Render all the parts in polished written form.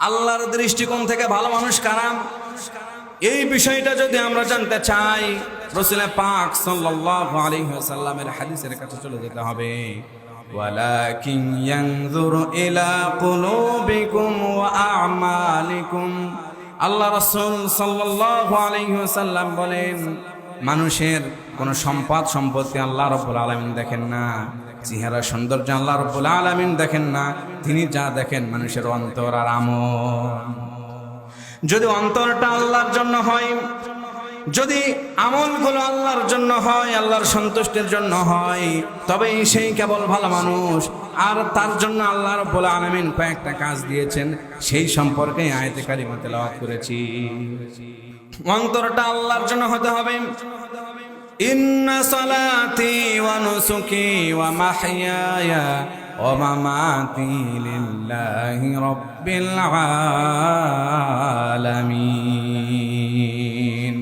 আল্লাহর দৃষ্টিকোণ থেকে ভালো মানুষ কারা, এই বিষয়টা যদি আমরা জানতে চাই রাসূল পাক সাল্লাল্লাহু আলাইহি ওয়াসাল্লামের হাদিসের কাছে চলে যেতে হবে। ওয়ালাকিন ইয়ানজুরু ইলা কুলুবিকুম ওয়া আ'মালিকুম। আল্লাহ রাসূল সাল্লাল্লাহু আলাইহি ওয়াসাল্লাম বলেন, মানুষের কোন সম্পদ সম্পত্তি আল্লাহ রাব্বুল আলামিন দেখেন না, চেহারা সৌন্দর্য আল্লাহ রাব্বুল আলামিন দেখেন না, তিনি যা দেখেন মানুষের অন্তর আর আমল। যদি অন্তরটা আল্লাহর জন্য হয়, যদি আমলগুলো আল্লাহর জন্য হয়, আল্লাহর সন্তুষ্টির জন্য হয়, তবেই সেই কেবল ভালো মানুষ। আর তার জন্য আল্লাহ রাব্বুল আলামিন কয়েকটা কাজ দিয়েছেন, সেই সম্পর্কে আয়াতে কারিমা তেলাওয়াত করেছি। অন্তরটা আল্লাহর জন্য হতে হবে। ইন্না সালাতি ওয়া নুসুকি ওয়া মাহইয়ায়া ওয়া মামাতি লিল্লাহি রাব্বিল আলামিন।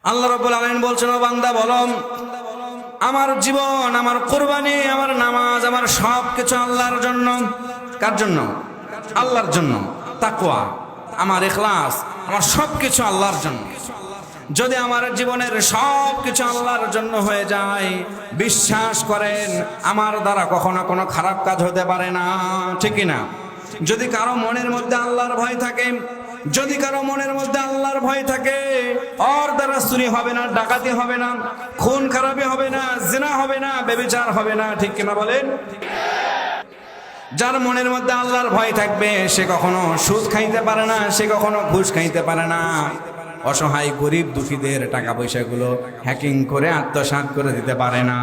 আল্লাহ রাব্বুল আলামিন বলছেন, ও বান্দা বলো, আমার জীবন, আমার কুরবানি, আমার নামাজ, আমার সব কিছু আল্লাহর জন্য। কার জন্য? আল্লাহর জন্য। তাকওয়া, আমার ইখলাস, আমার সব কিছু আল্লাহর জন্য। যদি আমার জীবনের সব কিছু আল্লাহর জন্য হয়ে যায়, বিশ্বাস করেন আমার দ্বারা কখনো কোনো খারাপ কাজ হতে পারে না, ঠিক না? যদি কারো মনের মধ্যে আল্লাহর ভয় থাকে, যদি কারো মনের মধ্যে আল্লাহর ভয় থাকে, ওর দ্বারা চুরি হবে না, ডাকাতি হবে না, খুন খারাপি হবে না, জিনা হবে না, ব্যভিচার হবে না, ঠিক কিনা বলেন? যার মনের মধ্যে আল্লাহর ভয় থাকবে সে কখনো সুদ খাইতে পারে না, সে কখনো ঘুষ খাইতে পারে না, অসহায় গরিব দুঃখীদের টাকা পয়সাগুলো হ্যাকিং করে আত্মসাৎ করে দিতে পারে না।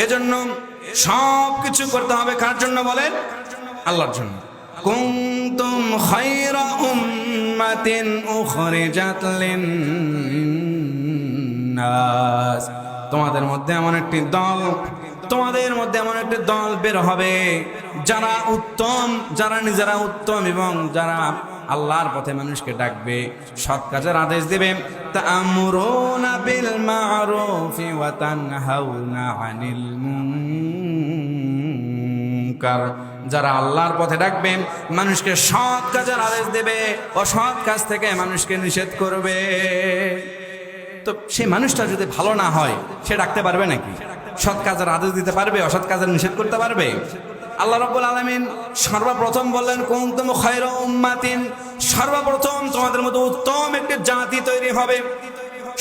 এজন্য সব কিছু করতে হবে কার জন্য বলেন? আল্লাহর জন্য। কুনতুম খায়রা উম্মাতিন উখরিজাত লিন-নাস। তোমাদের মধ্যে এমন একটি দল, তোমাদের মধ্যে এমন একটি দল বের হবে যারা উত্তম, যারা নিজেরা উত্তম এবং যারা আল্লাহর পথে মানুষকে ডাকবে, সৎ কাজের আদেশ দিবে। তা'মুরুনা বিল মা'রুফি ওয়া তানহাউনা আনিল মুনকার। যারা আল্লাহর পথে ডাকবে, মানুষকে সৎ কাজের আদেশ দেবে, অসৎ কাজ থেকে মানুষকে নিষেধ করবে। তো সেই মানুষটা যদি ভালো না হয়, সে ডাকতে পারবে নাকি? সৎ কাজের আদেশ দিতে পারবে? অসৎ কাজের নিষেধ করতে পারবে? আল্লাহ রাব্বুল আলামিন সর্বপ্রথম বললেন, কুনতুম খায়রা উম্মাতিন। সর্বপ্রথম তোমাদের মতো উত্তম একটি জাতি তৈরি হবে,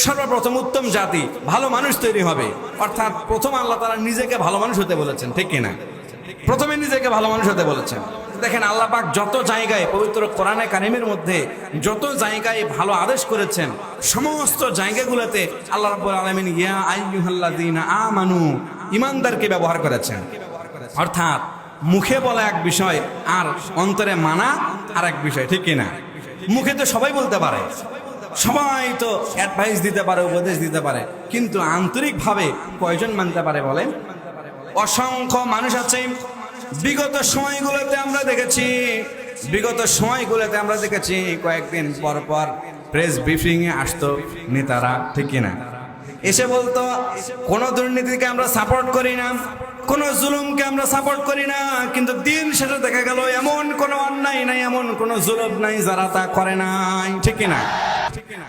সর্বপ্রথম উত্তম জাতি, ভালো মানুষ তৈরি হবে। অর্থাৎ প্রথম আল্লাহ তাআলা নিজেকে ভালো মানুষ হতে বলেছেন, ঠিক কিনা? প্রথমে নিজেকে ভালো মানুষ হতে বলেছেন। দেখেন আল্লাহ পাক যত জায়গায় পবিত্র কোরআনে কারিমের মধ্যে যত জায়গায় ভালো আদেশ করেছেন, সমস্ত জায়গাগুলোতে আল্লাহ রাব্বুল আলামিন ইয়া আইয়ুহাল্লাযীনা আমানু, ঈমানদারকে ব্যবহার করেছেন। অর্থাৎ মুখে বলা এক বিষয় আর অন্তরে মানা আর এক বিষয়, ঠিক কিনা? মুখে তো সবাই বলতে পারে, সবাই তো অ্যাডভাইস দিতে পারে, উপদেশ দিতে পারে, কিন্তু আন্তরিকভাবে কয়জন মানতে পারে বলেন? অসংখ্য মানুষ আছে। বিগত সময়গুলোতে আমরা দেখেছি কয়েকদিন পর পর প্রেস ব্রিফিং এ আসতো নেতারা, ঠিক কিনা? এসে বলতো কোন দুর্নীতিকে আমরা সাপোর্ট করি না, কোন জুলুমকে আমরা সাপোর্ট করি না, কিন্তু দিন শেষে দেখা গেল এমন কোন অন্যায় নাই, এমন কোন জুলুম নাই যারা তা করে নাই, ঠিক কিনা?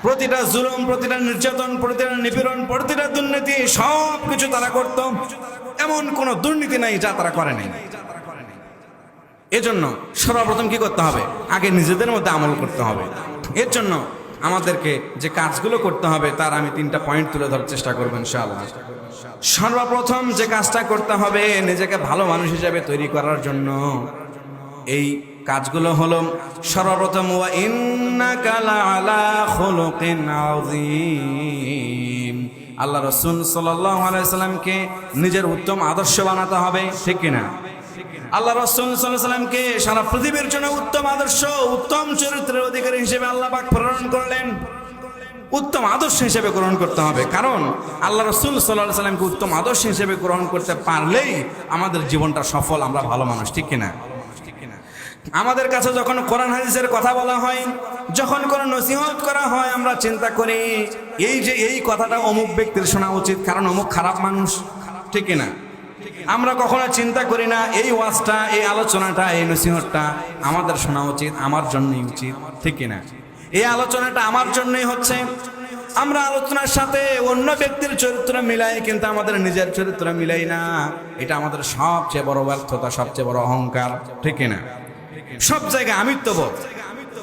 প্রতিটা জুলুম, প্রতিটা নির্যাতন, প্রতিটা নিপীড়ন, প্রতিটা দুর্নীতি সব কিছু তারা করত, এমন কোন দুর্নীতি নাই যা তারা করে নাই। এজন্য সর্বপ্রথম কি করতে হবে? আগে নিজেদের মধ্যে আমল করতে হবে। এর জন্য আমাদেরকে যে কাজগুলো করতে হবে তার আমি 3টা পয়েন্ট তুলে ধরার চেষ্টা করব ইনশাআল্লাহ। সর্বপ্রথম যে কাজটা করতে হবে নিজেকে ভালো মানুষ হিসেবে তৈরি করার জন্য, এই কাজগুলো হলো সর্বপ্রথম ওয়া ইন্নাকা লাআলা খুলুকিন আযীম। আল্লাহ রাসূল সাল্লাল্লাহু আলাইহি ওয়াসাল্লামকে নিজের উত্তম আদর্শ বানাতে হবে, ঠিক কিনা? আল্লাহ রাসূল সাল্লাল্লাহু আলাইহি ওয়াসাল্লামকে সারা পৃথিবীর জন্য উত্তম আদর্শ, উত্তম চরিত্রের অধিকারী হিসেবে আল্লাহ পাক প্রেরণ করলেন। উত্তম আদর্শ হিসেবে গ্রহণ করতে হবে, কারণ আল্লাহ রাসূল সাল্লাল্লাহু আলাইহি ওয়াসাল্লামকে উত্তম আদর্শ হিসেবে গ্রহণ করতে পারলেই আমাদের জীবনটা সফল, আমরা ভালো মানুষ, ঠিক কিনা? আমাদের কাছে যখন কোরআন হাদিসের কথা বলা হয়, যখন কোনো নসিহত করা হয়, আমরা চিন্তা করি এই যে এই কথাটা অমুক ব্যক্তির শোনা উচিত, কারণ অমুক খারাপ মানুষ, ঠিক কিনা? আমরা কখনো চিন্তা করি না এই ওয়াজটা, এই আলোচনাটা, এই নসিহতটা আমাদের শোনা উচিত, আমার জন্যই উচিত, ঠিক কিনা? এই আলোচনাটা আমার জন্যই হচ্ছে। আমরা আলোচনার সাথে অন্য ব্যক্তির চরিত্র মিলাই, কিন্তু আমাদের নিজের চরিত্র মিলাই না। এটা আমাদের সবচেয়ে বড় ব্যর্থতা, সবচেয়ে বড় অহংকার, ঠিক কিনা? সব জায়গায় আমিত্ববোধ,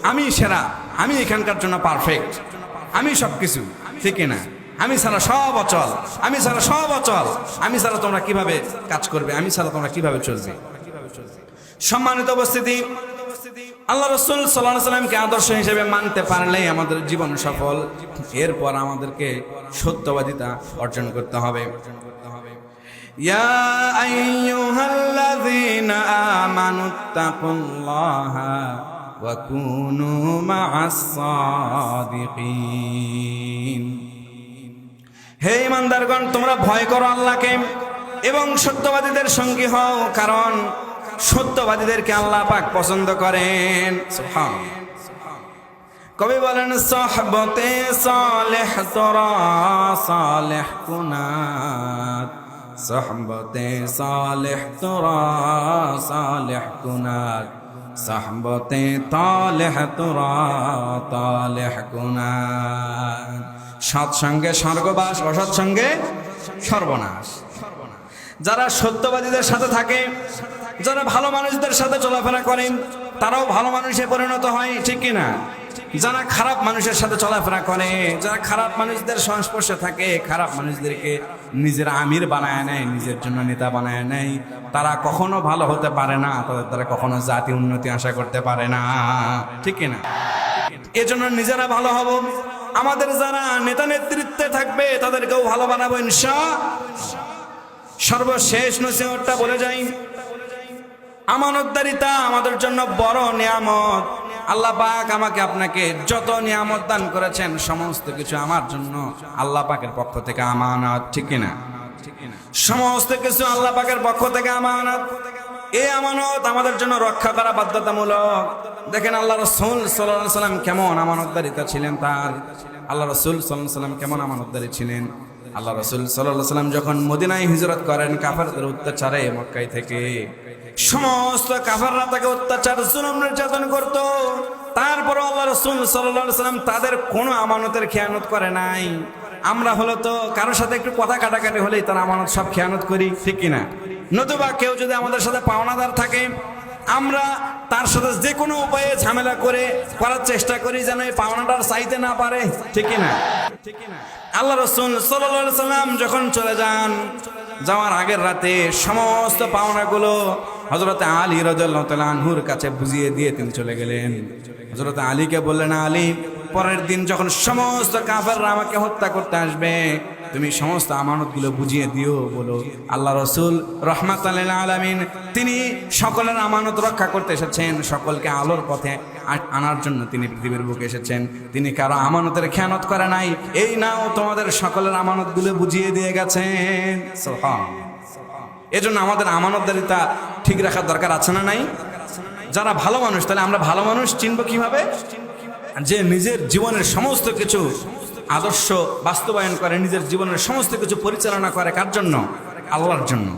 আমি সেরা, আমি এখানকার জন্য পারফেক্ট, আমি সবকিছু, ঠিক কিনা? আমি ছাড়া সব অচল, আমি ছাড়া সব অচল, আমি ছাড়া তোমরা কিভাবে কাজ করবে, আমি ছাড়া তোমরা কিভাবে চলবে। সম্মানিত উপস্থিতি, আল্লাহ রাসূল সাল্লাল্লাহু আলাইহি ওয়াসাল্লামকে আদর্শ হিসেবে মানতে পারলেই আমাদের জীবন সফল। এরপর আমাদেরকে সত্যবাদিতা অর্জন করতে হবে। ইয়া আইয়ুহাল্লাযীনা আমানুত্তাকুল্লাহা ওয়া কুনু মা'আস সাদিকিন। হে ঈমানদারগণ, তোমরা ভয় করো আল্লাহকে এবং সত্যবাদীদের সঙ্গী হও, কারণ সত্যবাদীদেরকে আল্লাহ পাক পছন্দ করেন। সুবহানাল্লাহ। কবি বলেন, সোহবতে সালেহ তোরা সালেহ কুনাত, সোহবতে সালেহ তোরা সালেহ কুনাত, সোহবতে তালেহ তোরা তালেহ কুনাত। সৎসঙ্গে স্বর্গবাস, অসৎসঙ্গে সর্বনাশ। যারা সত্যবাদীদের সাথে থাকে, যারা ভালো মানুষদের সাথে চলাফেরা করেন, তারাও ভালো মানুষে পরিণত হয়, ঠিক কিনা? যারা খারাপ মানুষের সাথে চলাফেরা করে, যারা খারাপ মানুষদের সংস্পর্শে থাকে, খারাপ মানুষদেরকে নিজের আমির বানায় নেয়, নিজের জন্য নেতা বানায় নেয়, তারা কখনো ভালো হতে পারে না, তাদের দ্বারা কখনো জাতি উন্নতি আশা করতে পারে না, ঠিক কিনা? এজন্য নিজেরা ভালো হব, আমাদের যারা নেতা নেতৃত্বে থাকবে তাদেরকেও ভালো বানাবো ইনশাআল্লাহ। সর্বশেষ নসিহতটা বলে যাই, আমানতদারিতা আমাদের জন্য বড় নিয়ামত। আল্লাহ পাক আমাকে আপনাকে যত নিয়ামত দান করেছেন, সমস্ত কিছু আমার জন্য আল্লাহ পাকের পক্ষ থেকে আমানত, ঠিক কিনা? সমস্ত কিছু আল্লাহ পাকের পক্ষ থেকে আমানত। এই আমানত আমাদের জন্য রক্ষা করা বাধ্যতামূলক। দেখেন আল্লাহ রাসূল সাল্লাল্লাহু আলাইহি ওয়াসাল্লাম কেমন আমানতদারিতা ছিলেন তার। আল্লাহ রাসূল সাল্লাল্লাহু আলাইহি ওয়াসাল্লাম কেমন আমানতদারি ছিলেন। আল্লাহ রাসূল সাল্লাল্লাহু আলাইহি ওয়াসাল্লাম যখন মদিনায় হিজরত করেন, কাফেরদের অত্যাচারে মক্কায় থেকে সমস্ত কাফেররা তাকে অত্যাচার, জুলুম, নির্যাতন করত। তারপর আল্লাহ রাসূল সাল্লাল্লাহু আলাইহি ওয়াসাল্লাম তাদের কোনো আমানতের খেয়ানত করে নাই। আমরা হলো তো কারোর সাথে একটু কথা কাটাকাটি হলেই তার আমানত সব খেয়ানত করি, ঠিক কিনা? নতুবা কেউ যদি আমাদের সাথে পাওনাদার থাকে, আমরা তার সাথে যে কোনো উপায়ে ঝামেলা করার চেষ্টা করি যেন এই পাওনাটার চাইতে না পারে, ঠিক কিনা? আল্লাহ রাসূল সাল্লাল্লাহু আলাইহি ওয়াসাল্লাম যখন চলে যান, যাওয়ার আগের রাতে সমস্ত পাওনাগুলো হযরত আলী রাদিয়াল্লাহু তাআলা আনহুর কাছে বুঝিয়ে দিয়ে তিনি চলে গেলেন। হযরত আলীকে বললেন, আলী, পরের দিন যখন সমস্ত কাফেররা আমাকে হত্যা করতে আসবে, তুমি সমস্ত আমানতগুলো বুঝিয়ে দিও। বলো, আল্লাহ রাসূল রাহমাতাল লিল আলামিন, তিনি সকলের আমানত রক্ষা করতে এসেছেন, সকলকে আলোর পথে আনার জন্য তিনি পৃথিবীর বুকে এসেছেন। তিনি কারো আমানতের খেয়ানত করে নাই। এই নাও তোমাদের সকলের আমানতগুলো বুঝিয়ে দিয়ে গেছেন। সুবহানাল্লাহ। এজন্য আমাদের আমানতদারিতা ঠিক রাখার দরকার আছে না নাই? যারা ভালো মানুষ, তাহলে আমরা ভালো মানুষ চিনব কিভাবে? যে নিজের জীবনের সমস্ত কিছু আদর্শ বাস্তবায়ন করে, নিজের জীবনের সমস্ত কিছু পরিচালনা করে কার জন্য? আল্লাহর জন্য।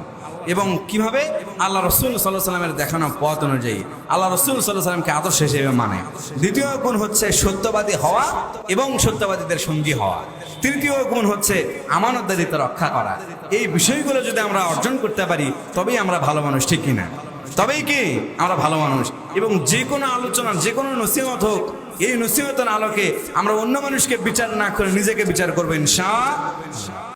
এবং কিভাবে? আল্লাহ রাসূল সাল্লাল্লাহু আলাইহি ওয়াসাল্লামের দেখানো পথ অনুযায়ী আল্লাহ রাসূল সাল্লাল্লাহু আলাইহি ওয়াসাল্লামকে আদর্শ হিসেবে মানে। দ্বিতীয় গুণ হচ্ছে সত্যবাদী হওয়া এবং সত্যবাদীদের সঙ্গী হওয়া। তৃতীয় গুণ হচ্ছে আমানতদারিতা রক্ষা করা। এই বিষয়গুলো যদি আমরা অর্জন করতে পারি, তবেই আমরা ভালো মানুষ, ঠিক কিনা? তবেই কি আমরা ভালো মানুষ। এবং যে কোনো আলোচনা, যে কোনো নসিহত হোক, এই নসিহতের আলোকে আমরা অন্য মানুষকে বিচার না করে নিজেকে বিচার করবো ইনশাআল্লাহ।